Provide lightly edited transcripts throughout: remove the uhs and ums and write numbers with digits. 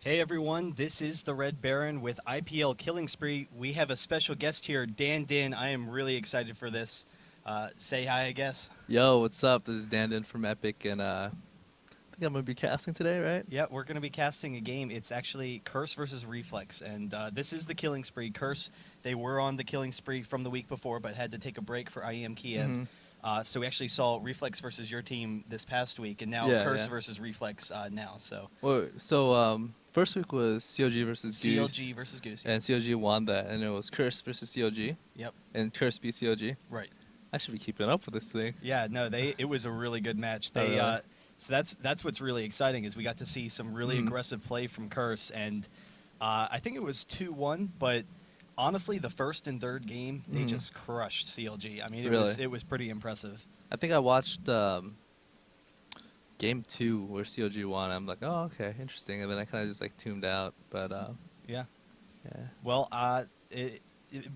Hey everyone, this is the Red Baron with IPL Killing Spree. We have a special guest here, Dinh. I am really excited for this. Say hi, I guess. Yo, what's up? This is Dinh from Epic, and I think I'm going to be casting today, right? Yeah, we're going to be casting a game. It's actually Curse versus Reflex, and this is the Killing Spree. Curse, they were on the Killing Spree from the week before, but had to take a break for IEM Kiev. So we actually saw Reflex versus your team this past week, and now Curse versus Reflex now. So first week was COG versus Goose. CLG versus Goose. And COG won that, and it was Curse versus COG. Yep. And Curse beat COG. Right. I should be keeping up with this thing. Yeah, no, it was a really good match. They so that's what's really exciting is we got to see some really aggressive play from Curse, and I think it was 2-1, but honestly, the first and third game they just crushed CLG. I mean, it was pretty impressive. I think I watched game 2 where COG won. I'm like, oh, okay, interesting, and then I kind of just like tuned out. But yeah. Well,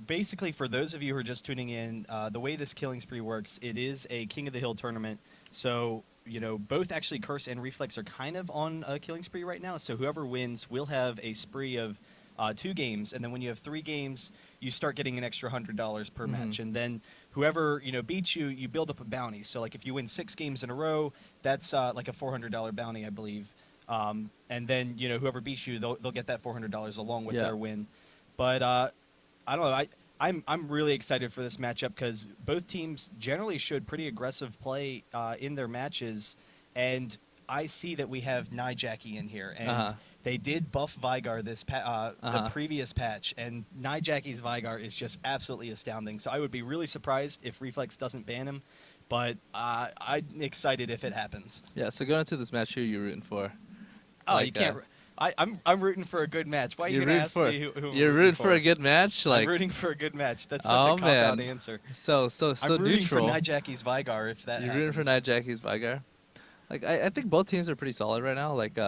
basically, for those of you who are just tuning in, the way this Killing Spree works, it is a King of the Hill tournament. So, you know, both actually Curse and Reflex are kind of on a Killing Spree right now. So whoever wins will have a spree of 2 games, and then when you have 3 games, you start getting an extra $100 per match, and then whoever beats you, you build up a bounty. So like if you win 6 games in a row, that's like a $400 bounty, I believe. And then whoever beats you, they'll get that $400 along with their win. But I don't know. I'm really excited for this matchup because both teams generally showed pretty aggressive play in their matches, and I see that we have Nyjacky in here, and they did buff Vigar this the previous patch, and Nyjacky's Vigar is just absolutely astounding. So I would be really surprised if Reflex doesn't ban him, but I'm excited if it happens. Yeah. So going into this match, who are you rooting for? Oh, you can't. I'm rooting for a good match. Why are you going to ask me who you're rooting for a good match? Like, I'm rooting for a good match. That's such a cop-out answer. So I'm rooting neutral. for Nyjacky's Vigar if that You're happens. rooting for Nyjacky's Vigar? Like, I think both teams are pretty solid right now. Like,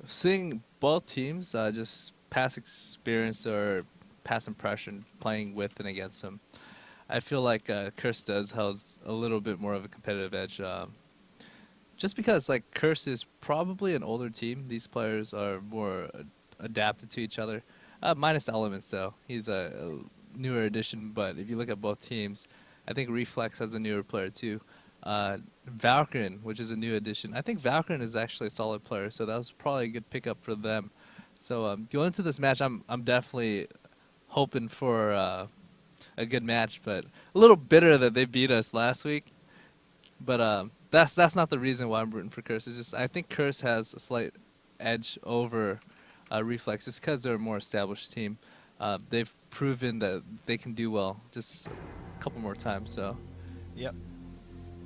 seeing both teams just past experience or past impression playing with and against them, I feel like Curse does have a little bit more of a competitive edge. Just because, like, Curse is probably an older team. These players are more adapted to each other. Minus Elementz, though. He's a newer addition, but if you look at both teams, I think Reflex has a newer player, too. Valkrin, which is a new addition. I think Valkrin is actually a solid player, so that was probably a good pickup for them. So going into this match, I'm definitely hoping for a good match, but a little bitter that they beat us last week. But that's not the reason why I'm rooting for Curse. It's just I think Curse has a slight edge over Reflex. It's because they're a more established team. They've proven that they can do well just a couple more times. So. Yep.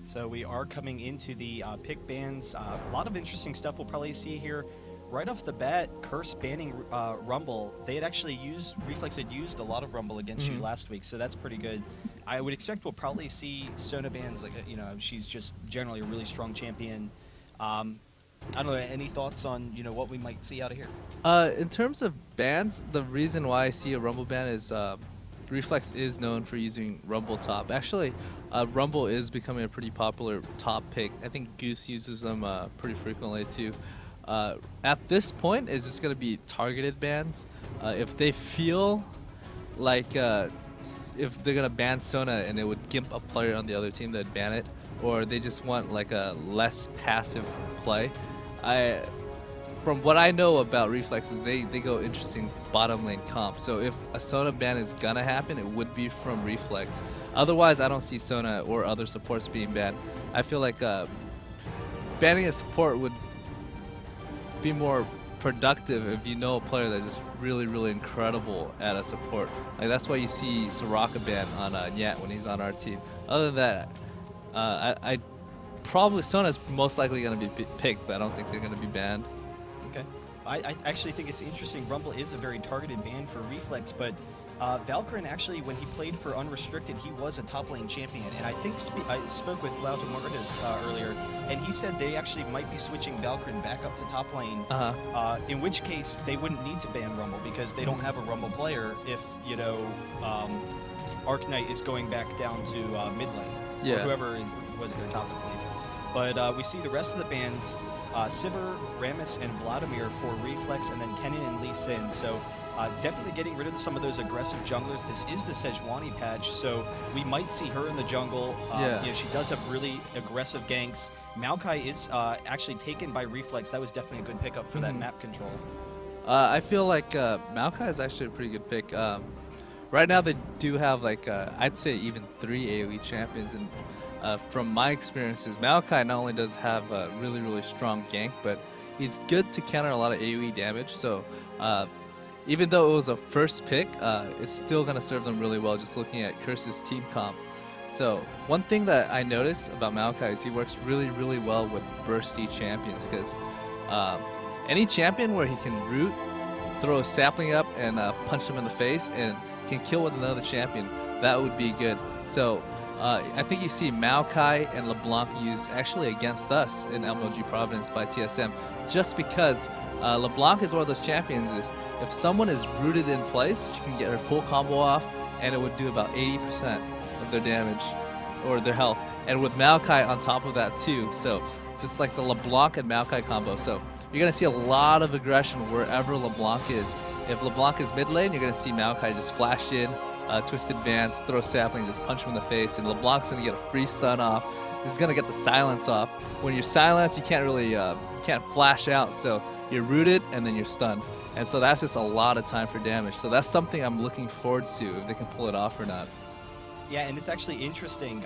So we are coming into the pick bans. A lot of interesting stuff we'll probably see here. Right off the bat, Curse banning Rumble. They had actually used, Reflex had used a lot of Rumble against you last week, so that's pretty good. I would expect we'll probably see Sona bans, like, she's just generally a really strong champion. I don't know, any thoughts on, what we might see out of here? In terms of bans, the reason why I see a Rumble ban is Reflex is known for using Rumble top. Actually, Rumble is becoming a pretty popular top pick. I think Goose uses them pretty frequently too. At this point, it's just going to be targeted bans. If they feel like if they're going to ban Sona and it would gimp a player on the other team, they'd ban it. Or they just want like a less passive play. From what I know about Reflexes, they go interesting bottom lane comp. So if a Sona ban is gonna happen, it would be from Reflex. Otherwise, I don't see Sona or other supports being banned. I feel like banning a support would be more productive if you know a player that's just really, really incredible at a support. Like that's why you see Soraka ban on Nyat when he's on our team. Other than that, I probably Sona's most likely going to be picked, but I don't think they're going to be banned. Okay. I actually think it's interesting. Rumble is a very targeted ban for Reflex, but Valkrin actually, when he played for Unrestricted, he was a top lane champion. And I think I spoke with Lautemortis earlier, and he said they actually might be switching Valkrin back up to top lane. In which case, they wouldn't need to ban Rumble because they don't have a Rumble player if, you know, Arc-Knight is going back down to mid lane. Or whoever was their top, I believe. But we see the rest of the bans. Sivir, Rammus, and Vladimir for Reflex, and then Kennen and Lee Sin. So definitely getting rid of some of those aggressive junglers. This is the Sejuani patch, so we might see her in the jungle. You know, she does have really aggressive ganks. Maokai is actually taken by Reflex. That was definitely a good pickup for that map control. I feel like Maokai is actually a pretty good pick. Right now they do have like, I'd say even 3 AoE champions, and from my experiences, Maokai not only does have a really, really strong gank, but he's good to counter a lot of AoE damage. So even though it was a first pick, it's still going to serve them really well just looking at Curse's team comp. So one thing that I noticed about Maokai is he works really, really well with bursty champions, because any champion where he can root, throw a sapling up, and punch him in the face and can kill with another champion, that would be good. So I think you see Maokai and LeBlanc used actually against us in MLG Providence by TSM, just because LeBlanc is one of those champions. If someone is rooted in place, she can get her full combo off, and it would do about 80% of their damage or their health. And with Maokai on top of that too, so just like the LeBlanc and Maokai combo. So you're going to see a lot of aggression wherever LeBlanc is. If LeBlanc is mid lane, you're going to see Maokai just flash in, twist advance, throw sapling, just punch him in the face, and LeBlanc's going to get a free stun off. He's going to get the silence off. When you're silenced, you can't really, you can't flash out, so you're rooted and then you're stunned. And so that's just a lot of time for damage. So that's something I'm looking forward to, if they can pull it off or not. Yeah, and it's actually interesting.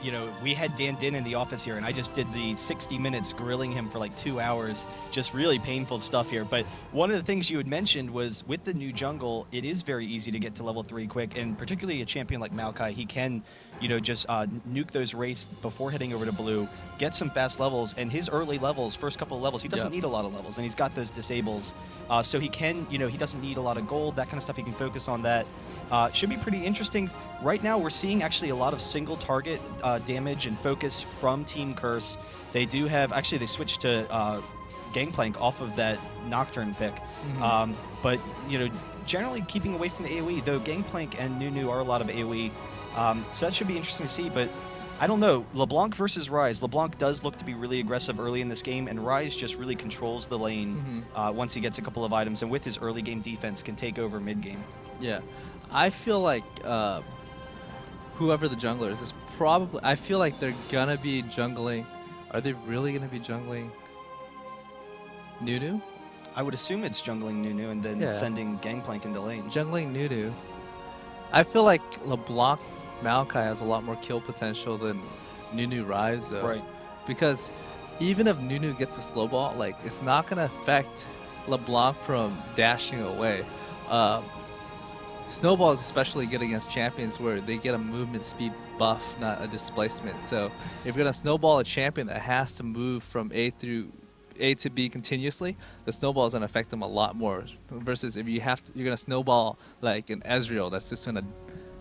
You know, we had Dinh in the office here, and I just did the 60 minutes grilling him for like 2 hours. Just really painful stuff here. But one of the things you had mentioned was with the new jungle, it is very easy to get to level 3 quick, and particularly a champion like Maokai, he can, you know, just nuke those wraiths before heading over to blue, get some fast levels, and his early levels, first couple of levels, he doesn't need a lot of levels, and he's got those disables. So he can, you know, he doesn't need a lot of gold, that kind of stuff. He can focus on that. Should be pretty interesting. Right now, we're seeing actually a lot of single target damage and focus from Team Curse. They do have, actually, they switched to Gangplank off of that Nocturne pick. But, you know, generally keeping away from the AoE, though Gangplank and Nunu are a lot of AoE. So that should be interesting to see, but I don't know. LeBlanc versus Ryze. LeBlanc does look to be really aggressive early in this game, and Ryze just really controls the lane once he gets a couple of items, and with his early game defense can take over mid game. Yeah. I feel like whoever the jungler is probably, I feel like they're gonna be jungling. Are they really gonna be jungling Nunu? I would assume it's jungling Nunu and then sending Gangplank into lane. Jungling Nunu. I feel like LeBlanc Maokai has a lot more kill potential than Nunu Ryze, though. Right. Because even if Nunu gets a slow ball, like, it's not gonna affect LeBlanc from dashing away. Snowball is especially good against champions where they get a movement speed buff, not a displacement. So if you're going to snowball a champion that has to move from A to B continuously, the snowball is going to affect them a lot more. Versus if you have to, you're going to snowball like an Ezreal that's just going to,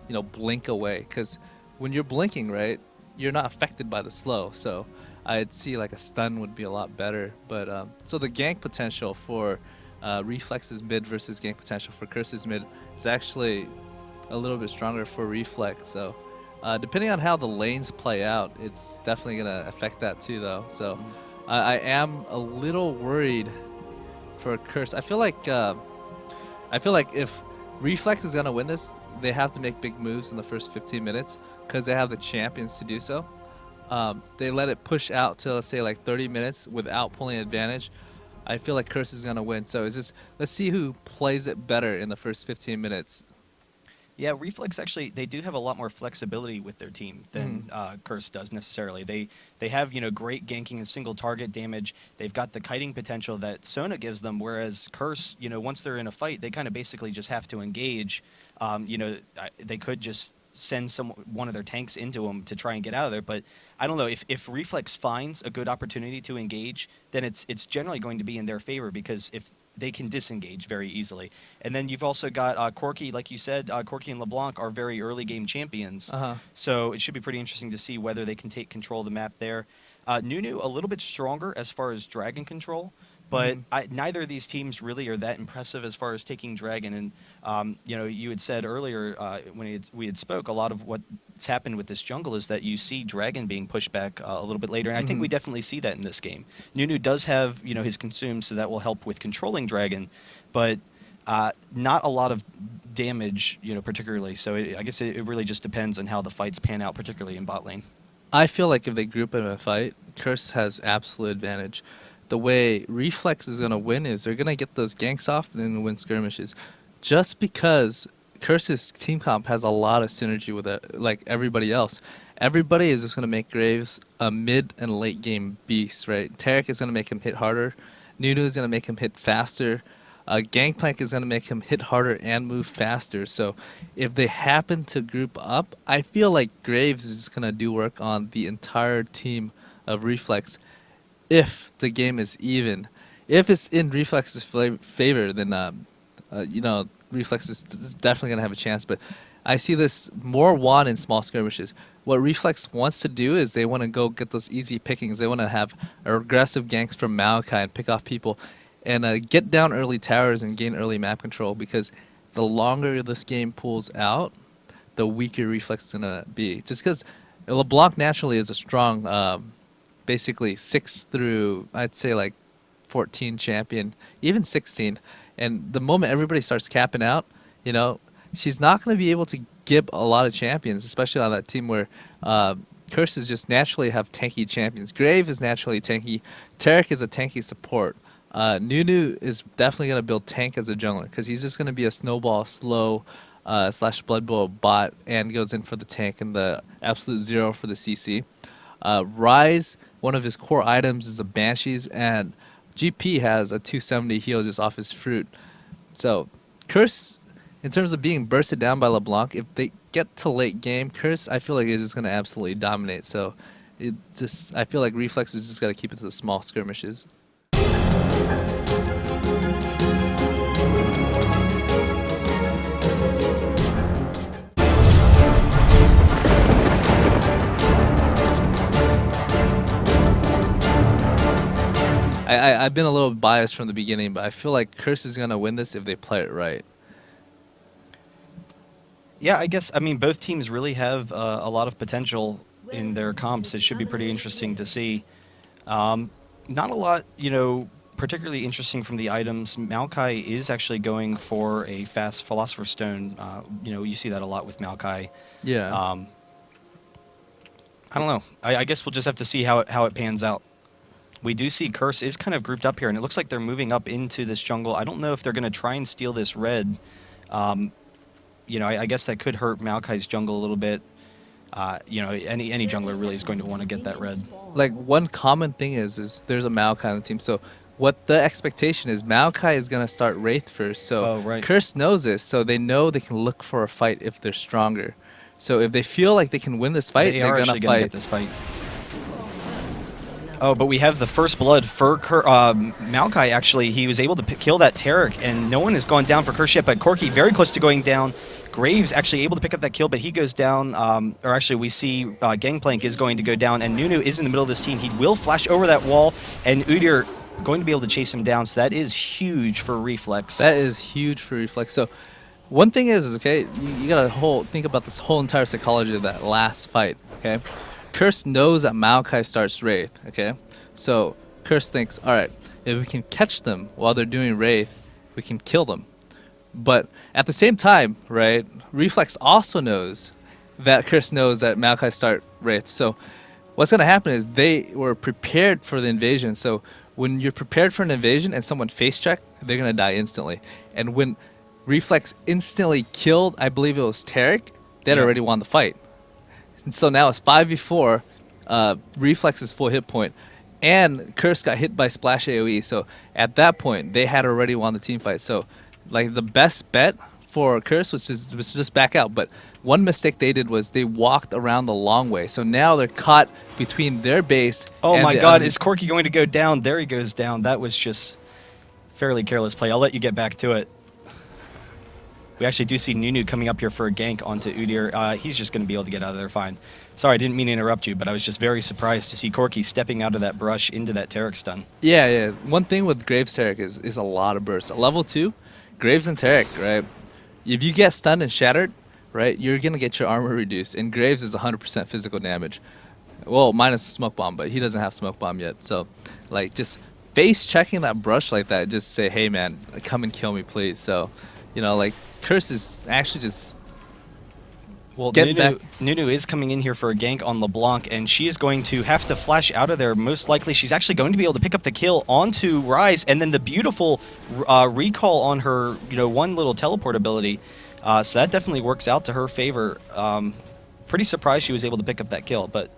you know, blink away. Because when you're blinking, right, you're not affected by the slow. So I'd see like a stun would be a lot better. But so the gank potential for Reflex's mid versus gank potential for Curse's mid is actually a little bit stronger for Reflex. So depending on how the lanes play out, it's definitely going to affect that too, though. So I am a little worried for Curse. I feel like if Reflex is going to win this, they have to make big moves in the first 15 minutes because they have the champions to do so. They let it push out to, let's say, like 30 minutes without pulling advantage. I feel like Curse is going to win. So it's just, let's see who plays it better in the first 15 minutes. Yeah, Reflex actually, they do have a lot more flexibility with their team than Curse does necessarily. They have, you know, great ganking and single target damage. They've got the kiting potential that Sona gives them, whereas Curse, you know, once they're in a fight, they kind of basically just have to engage. You know, they could just send one of their tanks into them to try and get out of there. But I don't know, if Reflex finds a good opportunity to engage, then it's generally going to be in their favor, because if they can disengage very easily. And then you've also got Corki, like you said, Corki and LeBlanc are very early game champions. So it should be pretty interesting to see whether they can take control of the map there. Nunu, a little bit stronger as far as dragon control, but neither of these teams really are that impressive as far as taking dragon. And you had said earlier when we had spoke, a lot of what's happened with this jungle is that you see dragon being pushed back a little bit later, and I think we definitely see that in this game. Nunu does have his consume, so that will help with controlling dragon, but not a lot of damage, particularly. So I guess it really just depends on how the fights pan out, particularly in bot lane. I feel like if they group in a fight, Curse has absolute advantage. The way Reflex is going to win is they're going to get those ganks off and then win skirmishes. Just because Curse's team comp has a lot of synergy with it, like everybody else. Everybody is just going to make Graves a mid and late game beast, right? Tarek is going to make him hit harder. Nunu is going to make him hit faster. Gangplank is going to make him hit harder and move faster. So if they happen to group up, I feel like Graves is going to do work on the entire team of Reflex. If the game is even, if it's in Reflex's favor, then Reflex is definitely going to have a chance. But I see this more won in small skirmishes. What Reflex wants to do is they want to go get those easy pickings. They want to have aggressive ganks from Maokai and pick off people, and get down early towers and gain early map control, because the longer this game pulls out, the weaker Reflex is going to be. Just because LeBlanc naturally is a strong, basically 6 through, I'd say, like 14 champion, even 16. And the moment everybody starts capping out, she's not going to be able to give a lot of champions, especially on that team where Curses just naturally have tanky champions. Grave is naturally tanky. Tarek is a tanky support. Nunu is definitely going to build tank as a jungler, because he's just going to be a snowball slow / blood bowl bot and goes in for the tank and the absolute zero for the CC. Rise, one of his core items is the Banshees, and GP has a 270 heal just off his fruit. So Curse, in terms of being bursted down by LeBlanc, if they get to late game, Curse, I feel like is just going to absolutely dominate. So I feel like Reflex is just got to keep it to the small skirmishes. I've been a little biased from the beginning, but I feel like Curse is going to win this if they play it right. Yeah, I guess, both teams really have a lot of potential in their comps. It should be pretty interesting to see. Not a lot, particularly interesting from the items. Maokai is actually going for a fast Philosopher's Stone. You see that a lot with Maokai. Yeah. I don't know. I guess we'll just have to see how it pans out. We do see Curse is kind of grouped up here, and it looks like they're moving up into this jungle. I don't know if they're going to try and steal this red. I guess that could hurt Maokai's jungle a little bit. Any jungler really is going to want to get that red. Like, one common thing is there's a Maokai on the team. So what the expectation is, Maokai is going to start Wraith first. So Curse knows this, so they know they can look for a fight if they're stronger. So if they feel like they can win this fight, they're going to fight. Get this fight. Oh, but we have the first blood for Maokai. Actually, he was able to kill that Tarek, and no one has gone down for Curse yet, but Corki very close to going down. Graves actually able to pick up that kill, but he goes down, or actually we see Gangplank is going to go down, and Nunu is in the middle of this team. He will flash over that wall, and Udyr going to be able to chase him down, so that is huge for Reflex. That is huge for Reflex. So one thing is okay, you got to think about this whole entire psychology of that last fight, okay? Curse knows that Maokai starts Wraith, okay? So Curse thinks, alright, if we can catch them while they're doing Wraith, we can kill them. But at the same time, right, Reflex also knows that Curse knows that Maokai start Wraith. So what's going to happen is they were prepared for the invasion. So when you're prepared for an invasion and someone face check, they're going to die instantly. And when Reflex instantly killed, I believe it was Tarek, they'd already won the fight. And so now it's 5v4, Reflex's full hit point, and Curse got hit by Splash AoE. So at that point, they had already won the team fight. So like the best bet for Curse was just back out. But one mistake they did was they walked around the long way. So now they're caught between their base. Oh and my the God, enemy. is Corki going to go down? There he goes down. That was just fairly careless play. I'll let you get back to it. We actually do see Nunu coming up here for a gank onto Udyr. He's just going to be able to get out of there fine. Sorry, I didn't mean to interrupt you, but I was just very surprised to see Corki stepping out of that brush into that Taric stun. Yeah. One thing with Graves Taric is a lot of burst. At level 2, Graves and Taric, right? If you get stunned and shattered, right, you're going to get your armor reduced. And Graves is 100% physical damage. Well, minus Smoke Bomb, but he doesn't have Smoke Bomb yet. So, like, just face checking that brush like that, just say, hey, man, come and kill me, please. So, you know, like, Curse is actually just... Well, Get back. Nunu is coming in here for a gank on LeBlanc, and she is going to have to flash out of there. Most likely, she's actually going to be able to pick up the kill onto Ryze, and then the beautiful recall on her, one little teleport ability. So that definitely works out to her favor. Pretty surprised she was able to pick up that kill, but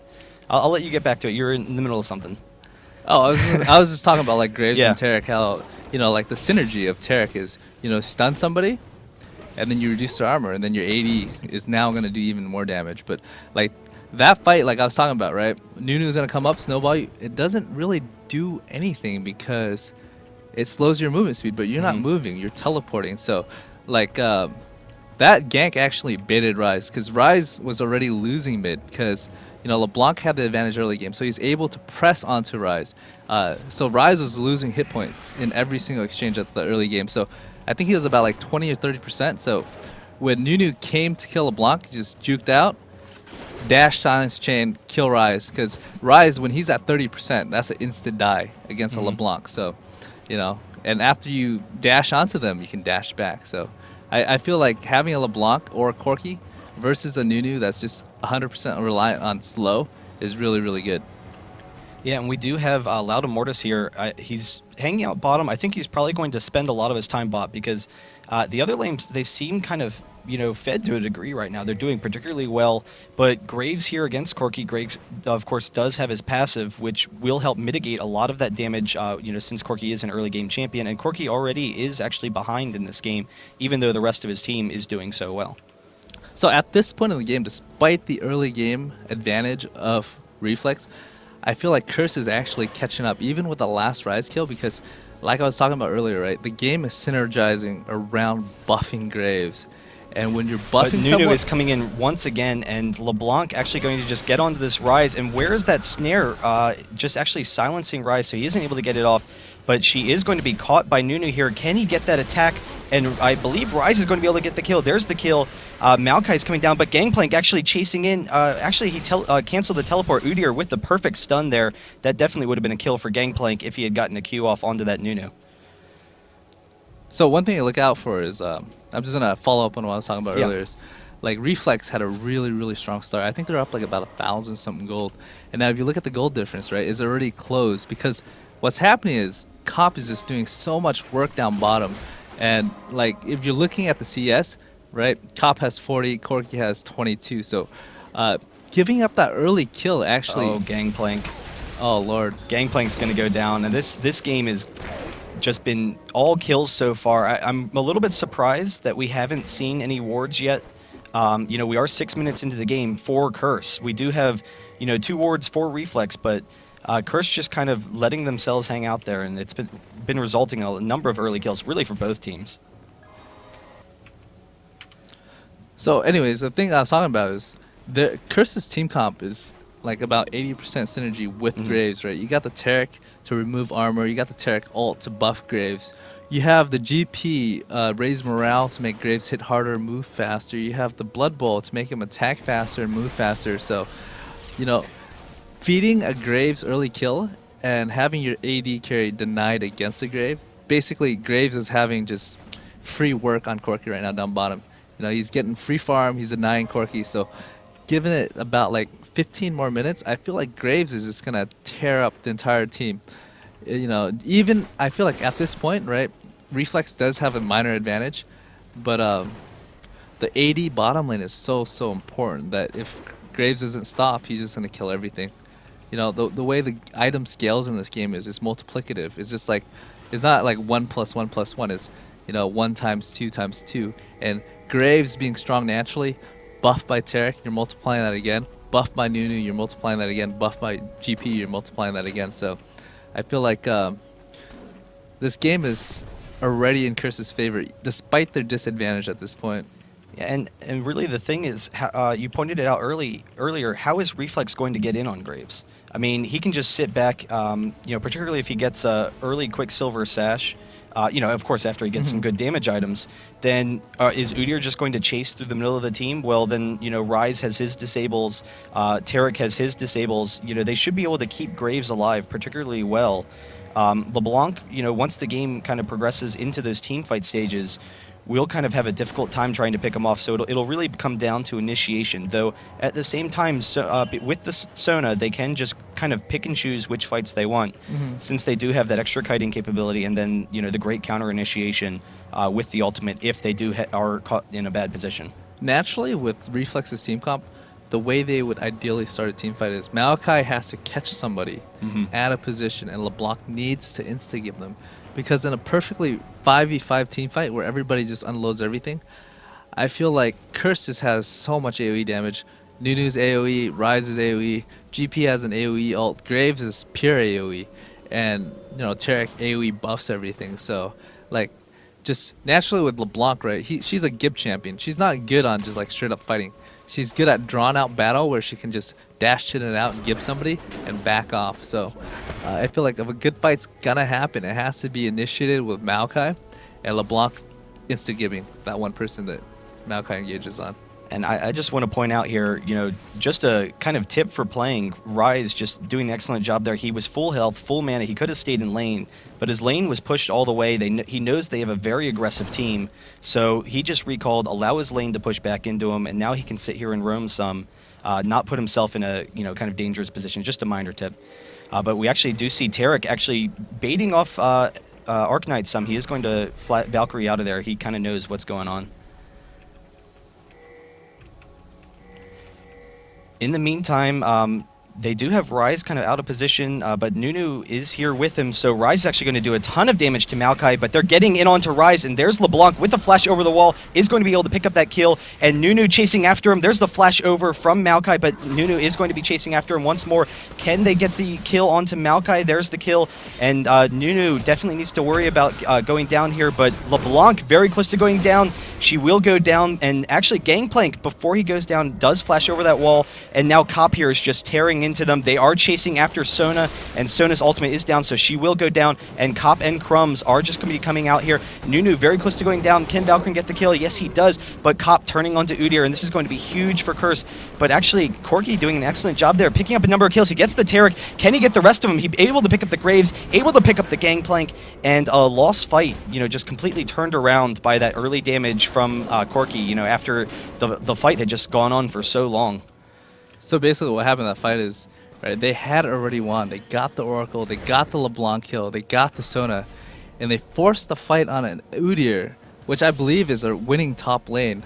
I'll let you get back to it. You're in the middle of something. Oh, I was just talking about, like, Graves Yeah. and Taric, how, like, the synergy of Taric is, stun somebody, and then you reduce their armor, and then your AD is now going to do even more damage. But, like, that fight, like I was talking about, right? Nunu's going to come up, snowball you. It doesn't really do anything because it slows your movement speed, but you're not moving. You're teleporting. So, like, that gank actually baited Ryze because Ryze was already losing mid because, LeBlanc had the advantage early game, so he's able to press onto Ryze. So Ryze was losing hit point in every single exchange at the early game. So I think he was about like 20 or 30%. So when Nunu came to kill LeBlanc, he just juked out, dash silence chain, kill Ryze. Because Ryze, when he's at 30%, that's an instant die against a LeBlanc. So, and after you dash onto them, you can dash back. So I feel like having a LeBlanc or a Corki versus a Nunu that's just 100% reliant on slow is really, really good. Yeah, and we do have Lautemortis here. He's hanging out bottom. I think he's probably going to spend a lot of his time bot because the other lanes, they seem kind of, fed to a degree right now. They're doing particularly well, but Graves here against Corki, Graves, of course, does have his passive, which will help mitigate a lot of that damage, since Corki is an early game champion, and Corki already is actually behind in this game, even though the rest of his team is doing so well. So at this point in the game, despite the early game advantage of Reflex, I feel like Curse is actually catching up, even with the last Ryze kill, because like I was talking about earlier, right, the game is synergizing around buffing Graves. And when you're buffing Nunu someone... is coming in once again, and LeBlanc actually going to just get onto this Ryze. And where is that snare? Just actually silencing Ryze, so he isn't able to get it off. But she is going to be caught by Nunu here. Can he get that attack? And I believe Ryze is going to be able to get the kill. There's the kill. Maokai's coming down, but Gangplank actually chasing in. Actually, he canceled the teleport. Udyr with the perfect stun there. That definitely would have been a kill for Gangplank if he had gotten a Q off onto that Nunu. So one thing to look out for is, I'm just going to follow up on what I was talking about earlier, is like Reflex had a really, really strong start. I think they're up like about 1,000 something gold. And now if you look at the gold difference, right, it's already closed because what's happening is Cop is just doing so much work down bottom. And like if you're looking at the CS, right, Cop has 40, Corki has 22. So giving up that early kill actually... Oh, Gangplank. Oh, Lord. Gangplank's going to go down. And this game has just been all kills so far. I'm a little bit surprised that we haven't seen any wards yet. We are 6 minutes into the game for Curse. We do have, 2 wards for Reflex, but Curse just kind of letting themselves hang out there, and it's been resulting in a number of early kills, really for both teams. So anyways, the thing I was talking about is the Curse's team comp is like about 80% synergy with Graves, right? You got the Taric to remove armor, you got the Taric ult to buff Graves. You have the GP raise morale to make Graves hit harder, move faster. You have the Blood Bowl to make him attack faster and move faster. So, feeding a Graves early kill and having your AD carry denied against a Grave, basically Graves is having just free work on Corki right now down bottom. He's getting free farm, he's denying Corki. So, given it about like 15 more minutes, I feel like Graves is just gonna tear up the entire team. Even I feel like at this point, right, Reflex does have a minor advantage, but the AD bottom lane is so important that if Graves doesn't stop, he's just gonna kill everything. The way the item scales in this game is it's multiplicative. It's just like it's not like 1 + 1 + 1. It's 1 × 2 × 2, And Graves being strong naturally, buffed by Tarek, you're multiplying that again. Buffed by Nunu, you're multiplying that again. Buffed by GP, you're multiplying that again. So I feel like this game is already in Curse's favor, despite their disadvantage at this point. Yeah, and really the thing is, you pointed it out earlier. How is Reflex going to get in on Graves? I mean, he can just sit back. Particularly if he gets a early Quicksilver Sash. Of course, after he gets some good damage items, then is Udyr just going to chase through the middle of the team? Well, then, Ryze has his disables, Tarek has his disables. They should be able to keep Graves alive particularly well. LeBlanc, once the game kind of progresses into those team fight stages, we'll kind of have a difficult time trying to pick him off. So it'll really come down to initiation. Though at the same time, with the Sona, they can just kind of pick and choose which fights they want, since they do have that extra kiting capability, and then the great counter initiation with the ultimate if they are caught in a bad position. Naturally, with Reflex's team comp, the way they would ideally start a team fight is Maokai has to catch somebody at a position, and LeBlanc needs to insta-give them. Because in a perfectly 5v5 team fight where everybody just unloads everything, I feel like Curse just has so much AoE damage. Nunu's AoE, Ryze's AoE, GP has an AoE ult, Graves is pure AoE, and Tarek AoE buffs everything. So like, just naturally with LeBlanc, right? She's a Gib champion. She's not good on just like straight up fighting. She's good at drawn out battle where she can just dash it out and give somebody and back off. So I feel like if a good fight's gonna happen, it has to be initiated with Maokai and LeBlanc insta-giving that one person that Maokai engages on. And I just want to point out here, just a kind of tip for playing. Ryze just doing an excellent job there. He was full health, full mana. He could have stayed in lane, but his lane was pushed all the way. He knows they have a very aggressive team, so he just recalled, allow his lane to push back into him, and now he can sit here and roam some, not put himself in a kind of dangerous position. Just a minor tip. But we actually do see Tarek actually baiting off Arcanite some. He is going to flat Valkyrie out of there. He kind of knows what's going on. In the meantime, they do have Ryze kind of out of position, but Nunu is here with him, so Ryze is actually going to do a ton of damage to Maokai, but they're getting in onto Ryze, and there's LeBlanc with the flash over the wall, is going to be able to pick up that kill, and Nunu chasing after him. There's the flash over from Maokai, but Nunu is going to be chasing after him once more. Can they get the kill onto Maokai? There's the kill, and Nunu definitely needs to worry about going down here, but LeBlanc very close to going down. She will go down, and actually Gangplank, before he goes down, does flash over that wall, and now Cop here is just tearing into them. They are chasing after Sona, and Sona's ultimate is down, so she will go down, and Cop and Crumbzz are just going to be coming out here. Nunu very close to going down. Can Valkrin get the kill? Yes, he does, but Cop turning onto Udyr, and this is going to be huge for Curse. But actually, Corki doing an excellent job there, picking up a number of kills. He gets the Tarek. Can he get the rest of them? He's able to pick up the Graves, able to pick up the Gangplank, and a lost fight, just completely turned around by that early damage from Corki, after the fight had just gone on for so long. So basically what happened in that fight is, right, they had already won. They got the Oracle, they got the LeBlanc kill, they got the Sona, and they forced the fight on an Udyr, which I believe is a winning top lane.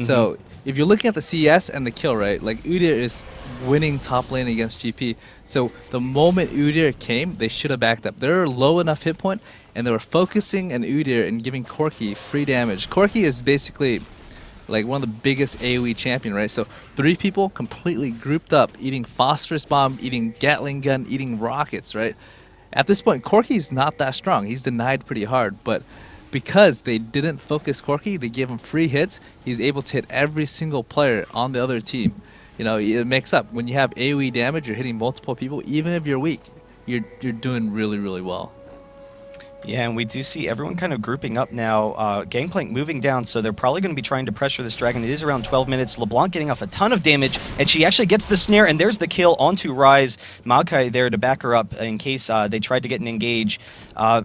So if you're looking at the CS and the kill, right, like Udyr is winning top lane against GP. So the moment Udyr came, they should have backed up. They're low enough hit point, and they were focusing on Udyr and giving Corki free damage. Corki is basically like one of the biggest AoE champion, right? So 3 people completely grouped up, eating phosphorus bomb, eating Gatling gun, eating rockets, right? At this point, Corki's not that strong. He's denied pretty hard, but because they didn't focus Corki, they gave him free hits. He's able to hit every single player on the other team. It makes up. When you have AoE damage, you're hitting multiple people. Even if you're weak, you're doing really, really well. Yeah, and we do see everyone kind of grouping up now. Gangplank moving down, so they're probably going to be trying to pressure this dragon. It is around 12 minutes. LeBlanc getting off a ton of damage, and she actually gets the snare, and there's the kill onto Ryze. Maokai there to back her up in case they tried to get an engage.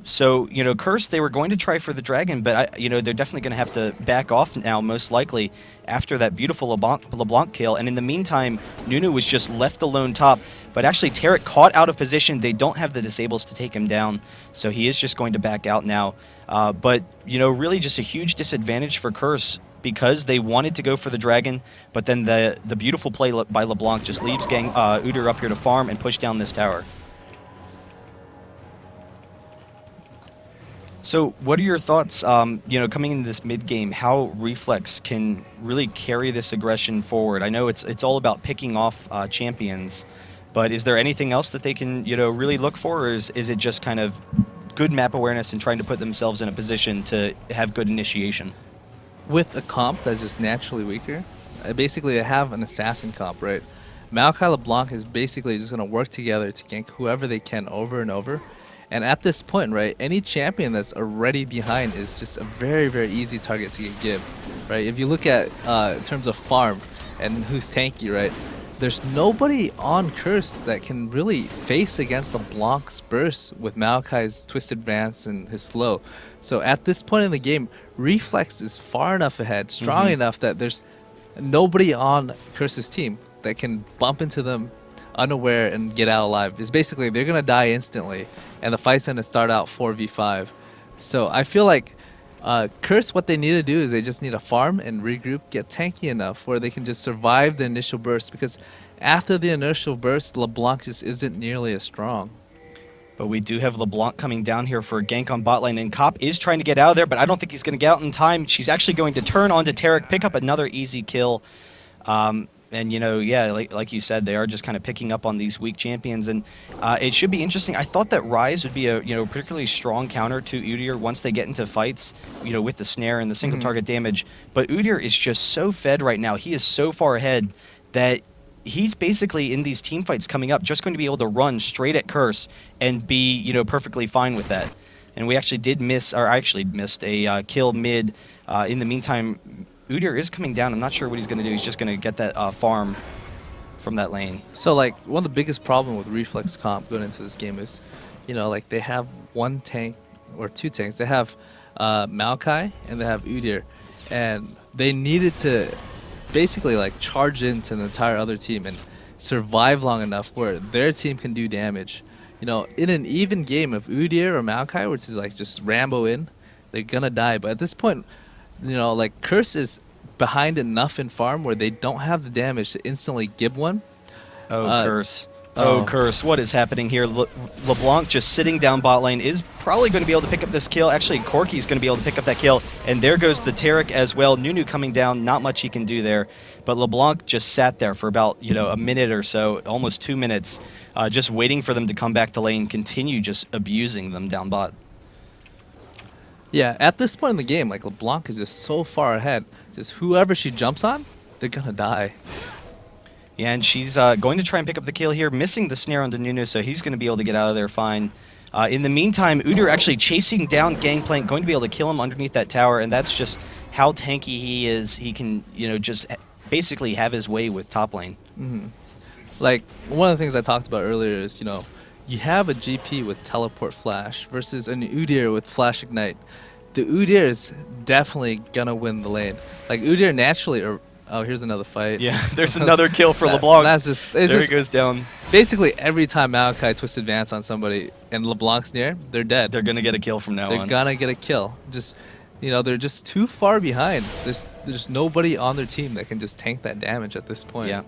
So, Curse, they were going to try for the dragon, but, they're definitely going to have to back off now, most likely, after that beautiful LeBlanc kill. And in the meantime, Nunu was just left alone top. But actually, Tarek caught out of position. They don't have the disables to take him down, so he is just going to back out now. But, really just a huge disadvantage for Curse because they wanted to go for the dragon, but then the beautiful play by LeBlanc just leaves Udyr up here to farm and push down this tower. So, what are your thoughts, coming into this mid-game, how Reflex can really carry this aggression forward? I know it's all about picking off champions, but is there anything else that they can, really look for, or is it just kind of good map awareness and trying to put themselves in a position to have good initiation? With a comp that's just naturally weaker, basically I have an assassin comp, right? Maokai LeBlanc is basically just going to work together to gank whoever they can over and over. And at this point, right, any champion that's already behind is just a very, very easy target to give, right? If you look at in terms of farm and who's tanky, right, there's nobody on Curse that can really face against LeBlanc's burst with Maokai's Twisted Vance and his slow. So at this point in the game, Reflex is far enough ahead, strong enough that there's nobody on Curse's team that can bump into them unaware and get out alive. It's basically they're gonna die instantly, and the fight's gonna start out 4v5. So I feel like Curse, what they need to do is they just need to farm and regroup, get tanky enough where they can just survive the initial burst, because after the initial burst, LeBlanc just isn't nearly as strong. But we do have LeBlanc coming down here for a gank on bot lane, and Cop is trying to get out of there, but I don't think he's going to get out in time. She's actually going to turn onto Tarek, pick up another easy kill. And, like you said, they are just kind of picking up on these weak champions, and it should be interesting. I thought that Ryze would be a particularly strong counter to Udyr once they get into fights, with the snare and the single target damage. But Udyr is just so fed right now. He is so far ahead that he's basically in these team fights coming up just going to be able to run straight at Curse and be perfectly fine with that. And we actually did miss, or I actually missed a kill mid. In the meantime, Udyr is coming down. I'm not sure what he's going to do. He's just going to get that farm from that lane. So, one of the biggest problem with Reflex comp going into this game is, they have one tank or two tanks. They have Maokai and they have Udyr. And they needed to basically, charge into the entire other team and survive long enough where their team can do damage. In an even game, if Udyr or Maokai were to, just Rambo in, they're going to die. But at this point, Curse is behind enough in farm where they don't have the damage to instantly give one. Curse. Curse. What is happening here? LeBlanc just sitting down bot lane is probably going to be able to pick up this kill. Actually, Corki's going to be able to pick up that kill. And there goes the Tarek as well. Nunu coming down. Not much he can do there. But LeBlanc just sat there for about, a minute or so, almost 2 minutes, just waiting for them to come back to lane, continue just abusing them down bot. Yeah, at this point in the game, LeBlanc is just so far ahead. Just whoever she jumps on, they're going to die. Yeah, and she's going to try and pick up the kill here, missing the snare onto Nunu, so he's going to be able to get out of there fine. In the meantime, Udyr actually chasing down Gangplank, going to be able to kill him underneath that tower, and that's just how tanky he is. He can, just basically have his way with top lane. One of the things I talked about earlier is, you have a GP with Teleport Flash versus an Udyr with Flash Ignite. The Udyr is definitely gonna win the lane. Udyr naturally, here's another fight. Yeah, there's another kill for LeBlanc. That's just, he goes down. Basically, every time Maokai Twisted Vance on somebody and LeBlanc's near, they're dead. They're gonna get a kill from now on. They're gonna get a kill. Just, they're just too far behind. There's nobody on their team that can just tank that damage at this point. Yeah.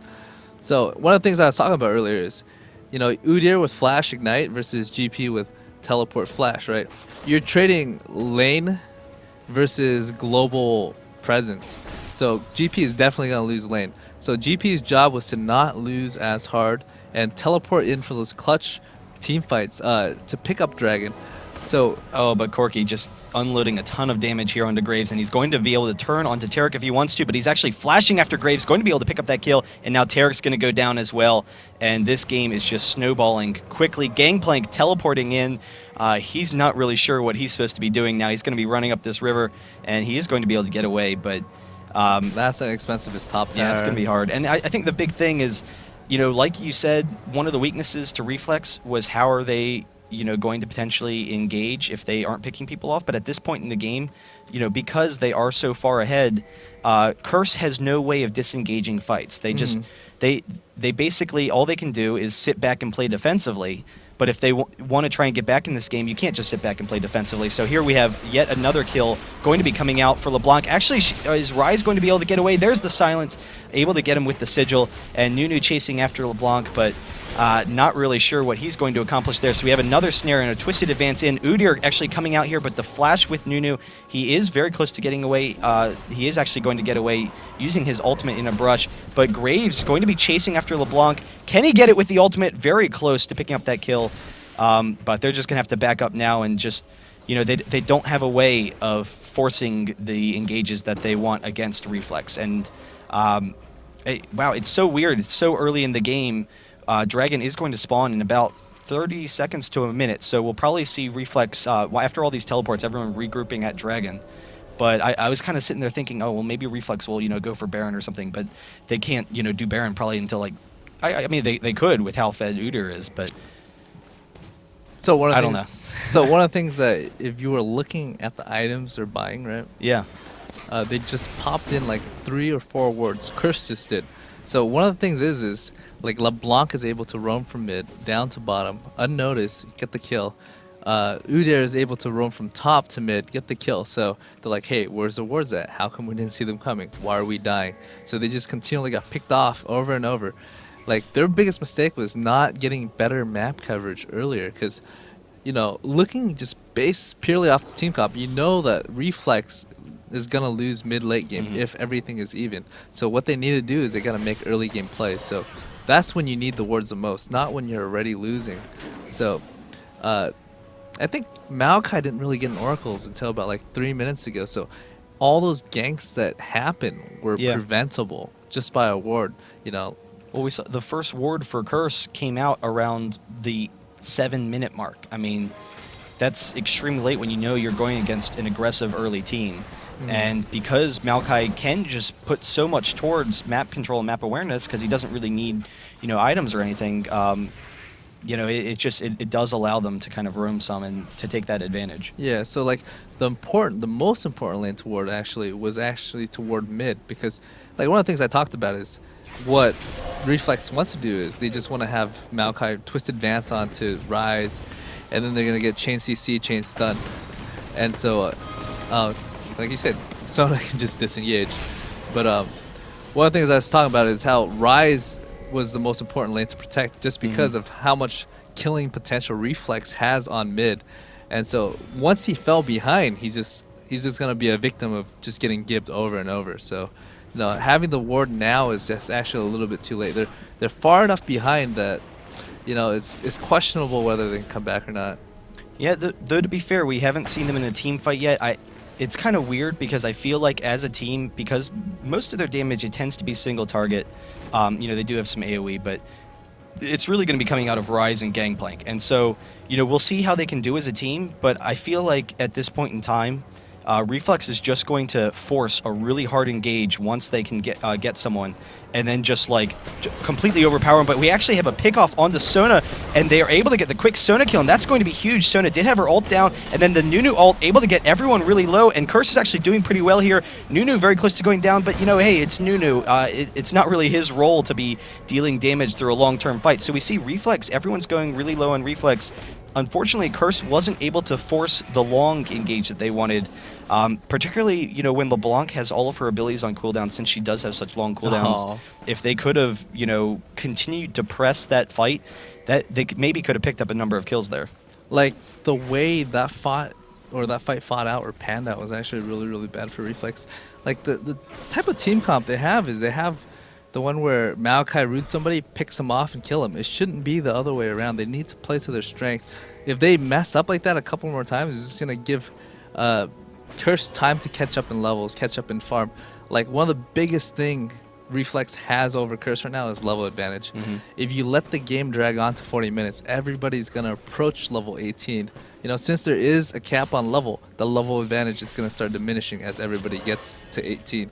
So one of the things I was talking about earlier is, Udyr with Flash Ignite versus GP with Teleport Flash, right? You're trading lane versus global presence. So GP is definitely going to lose lane. So GP's job was to not lose as hard and teleport in for those clutch team fights to pick up Dragon. So, but Corki just unloading a ton of damage here onto Graves, and he's going to be able to turn onto Tarek if he wants to, but he's actually flashing after Graves, going to be able to pick up that kill, and now Tarek's going to go down as well, and this game is just snowballing quickly. Gangplank teleporting in. He's not really sure what he's supposed to be doing now. He's going to be running up this river, and he is going to be able to get away, but... that's an expensive as top tower. Yeah, it's going to be hard. And I think the big thing is, like you said, one of the weaknesses to Reflex was how are they... going to potentially engage if they aren't picking people off. But at this point in the game, because they are so far ahead, Curse has no way of disengaging fights. They just, they basically, all they can do is sit back and play defensively. But if they want to try and get back in this game, you can't just sit back and play defensively. So here we have yet another kill going to be coming out for LeBlanc. Actually, is Rise going to be able to get away? There's the silence, able to get him with the sigil, and Nunu chasing after LeBlanc, but not really sure what he's going to accomplish there. So we have another snare and a twisted advance in. Udyr actually coming out here, but the flash with Nunu, he is very close to getting away. He is actually going to get away using his ultimate in a brush, but Graves going to be chasing after LeBlanc. Can he get it with the ultimate? Very close to picking up that kill, but they're just going to have to back up now and just, you know, they don't have a way of forcing the engages that they want against Reflex. And wow, it's so weird. It's so early in the game. Dragon is going to spawn in about 30 seconds to a minute, so we'll probably see Reflex, after all these teleports, everyone regrouping at Dragon. But I was kind of sitting there thinking, oh, well, maybe Reflex will, you know, go for Baron or something, but they can't, you know, do Baron probably until, like, I mean, they could with how fed Udyr is, but so I don't know. So one of the things that if you were looking at the items they're buying, right? Yeah. They just popped in like 3 or 4 wards. Curse just did. So one of the things is like LeBlanc is able to roam from mid down to bottom, unnoticed, get the kill. Udyr is able to roam from top to mid, get the kill. So they're like, hey, where's the wards at? How come we didn't see them coming? Why are we dying? So they just continually got picked off over and over. Like, their biggest mistake was not getting better map coverage earlier, because, you know, looking just based purely off the team comp, you know that Reflex is going to lose mid-late game if everything is even. So what they need to do is they got to make early game plays. So that's when you need the wards the most, not when you're already losing. So I think Maokai didn't really get an Oracles until about like 3 minutes ago. So all those ganks that happened were preventable just by a ward, you know. Well, we saw the first ward for Curse came out around the 7-minute mark. I mean, that's extremely late when you know you're going against an aggressive early team. And because Maokai can just put so much towards map control and map awareness, because he doesn't really need, you know, items or anything, you know, it does allow them to kind of roam some and to take that advantage. Yeah, so like the most important lane toward was actually toward mid, because like one of the things I talked about is what Reflex wants to do is they just want to have Maokai twist advance onto Rise, and then they're gonna get chain CC, chain stun, and so like you said, Sona can just disengage. But one of the things I was talking about is how Rise was the most important lane to protect, just because of how much killing potential Reflex has on mid. And so once he fell behind, he's just gonna be a victim of just getting gibbed over and over. So no, having the ward now is just actually a little bit too late. They're far enough behind that, you know, it's questionable whether they can come back or not. Yeah, though to be fair, we haven't seen them in a team fight yet. It's kind of weird because I feel like as a team, because most of their damage, it tends to be single target. You know, they do have some AoE, but it's really going to be coming out of Rise and Gangplank. And so, you know, we'll see how they can do as a team, but I feel like at this point in time, Reflex is just going to force a really hard engage once they can get someone, and then just like completely overpower him. But we actually have a pickoff onto Sona, and they are able to get the quick Sona kill, and that's going to be huge. Sona did have her ult down, and then the Nunu ult able to get everyone really low, and Curse is actually doing pretty well here. Nunu very close to going down, but you know, hey, it's Nunu. It's not really his role to be dealing damage through a long-term fight. So we see Reflex, everyone's going really low on Reflex. Unfortunately, Curse wasn't able to force the long engage that they wanted, particularly, you know, when LeBlanc has all of her abilities on cooldown, since she does have such long cooldowns. Oh. If they could have, you know, continued to press that fight, that they maybe could have picked up a number of kills there. Like, the way that fight fought out or panned out was actually really, really bad for Reflex. Like, the type of team comp they have is they have the one where Maokai roots somebody, picks him off, and kill him. It shouldn't be the other way around. They need to play to their strength. If they mess up like that a couple more times, it's just going to give Curse time to catch up in levels, catch up in farm. Like, one of the biggest thing Reflex has over Curse right now is level advantage. If you let the game drag on to 40 minutes, everybody's going to approach level 18. You know, since there is a cap on level, the level advantage is going to start diminishing as everybody gets to 18.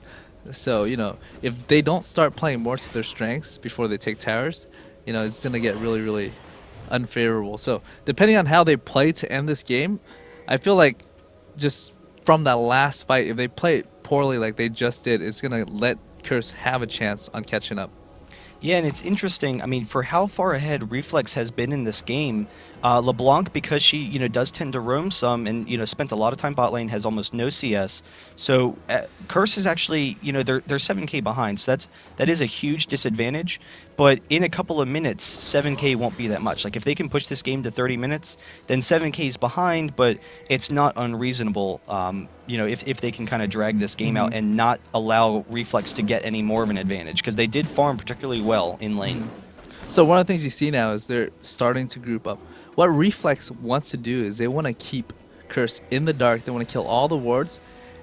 So, you know, if they don't start playing more to their strengths before they take towers, you know, it's going to get really, really unfavorable. So, depending on how they play to end this game, I feel like just from that last fight, if they play it poorly like they just did, it's going to let Curse have a chance on catching up. Yeah, and it's interesting. I mean, for how far ahead Reflex has been in this game, LeBlanc, because she, does tend to roam some and, spent a lot of time bot lane, has almost no CS. So Curse is actually, they're 7K behind. So that is a huge disadvantage. But in a couple of minutes, 7K won't be that much. Like if they can push this game to 30 minutes, then 7K is behind, but it's not unreasonable, if they can kind of drag this game out and not allow Reflex to get any more of an advantage. Because they did farm particularly well in lane. So one of the things you see now is they're starting to group up. What Reflex wants to do is they want to keep Curse in the dark. They want to kill all the wards